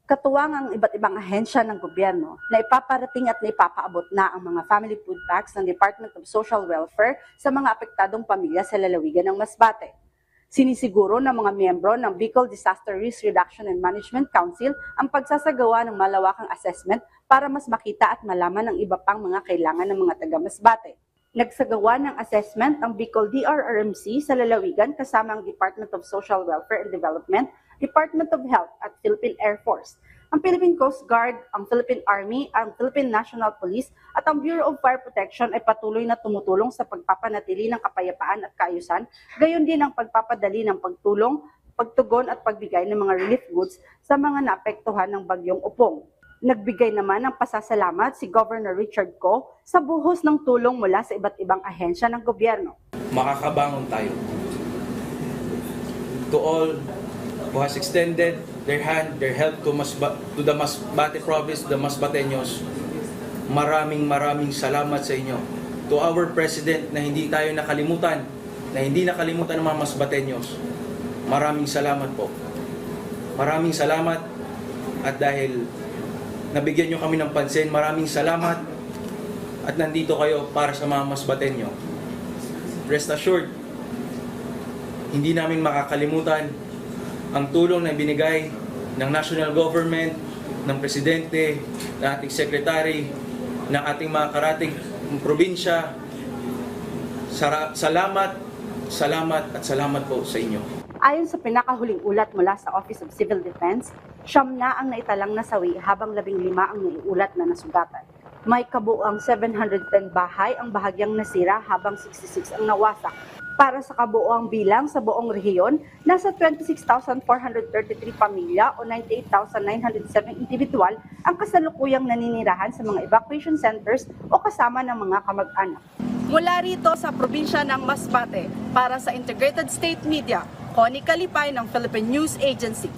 Katuwang ang iba't ibang ahensya ng gobyerno na ipaparating at naipapaabot na ang mga family food packs ng Department of Social Welfare sa mga apektadong pamilya sa lalawigan ng Masbate. Sinisiguro ng mga miyembro ng Bicol Disaster Risk Reduction and Management Council ang pagsasagawa ng malawakang assessment para mas makita at malaman ang iba pang mga kailangan ng mga taga-Masbate. Nagsagawa ng assessment ang Bicol DRRMC sa lalawigan kasama ang Department of Social Welfare and Development, Department of Health at Philippine Air Force, ang Philippine Coast Guard, ang Philippine Army, ang Philippine National Police at ang Bureau of Fire Protection ay patuloy na tumutulong sa pagpapanatili ng kapayapaan at kaayusan, gayon din ang pagpapadali ng pagtulong, pagtugon at pagbigay ng mga relief goods sa mga naapektuhan ng bagyong Upong. Nagbigay naman ng pasasalamat si Governor Richard Ko sa buhos ng tulong mula sa iba't ibang ahensya ng gobyerno. Makakabangon tayo. To all who has extended their hand, their help to the Masbate Province, the Masbateños, maraming salamat sa inyo. To our President na hindi tayo nakalimutan, na hindi nakalimutan ng mga Masbateños, maraming salamat po. Maraming salamat at dahil nabigyan nyo kami ng pansin, maraming salamat at nandito kayo para sa mga Masbateño. Rest assured, hindi namin makakalimutan ang tulong na binigay ng national government, ng presidente, ng ating secretary, ng ating mga karating probinsya. Salamat po sa inyo. Ayon sa pinakahuling ulat mula sa Office of Civil Defense, 9 na ang naitalang nasawi habang 15 ang naiulat na nasugatan. May kabuuang 710 bahay ang bahagyang nasira habang 66 ang nawasak. Para sa kabuuang bilang sa buong rehiyon, nasa 26,433 pamilya o 98,907 individual ang kasalukuyang naninirahan sa mga evacuation centers o kasama ng mga kamag-anak. Mula rito sa probinsya ng Masbate, para sa Integrated State Media, Connie Kalipay ng Philippine News Agency.